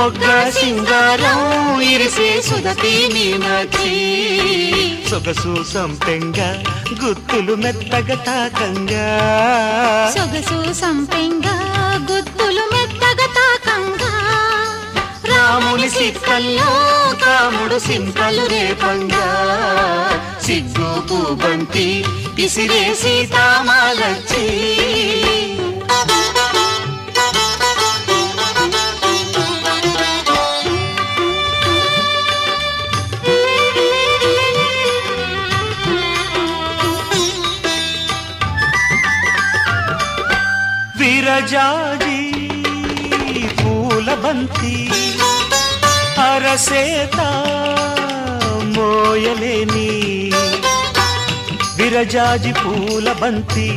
మొగ్గ సింగారం ఇరిసే సుదతి మీనాక్షి సొగసు సంపెంగ గుత్తులు మెత్తగా తాకంగా సొగసు సంపెంగ గుత్తులు మెత్తగా తాకంగా రాముని సిక్కల్లో కాముడు సింపలు రేపంగా సిగ్గు పూబంతి విసిరే సీతామాలచ్చి విరజాజి పూల బంతి అరసేత మోయలేని విరజాజి పూల బంతి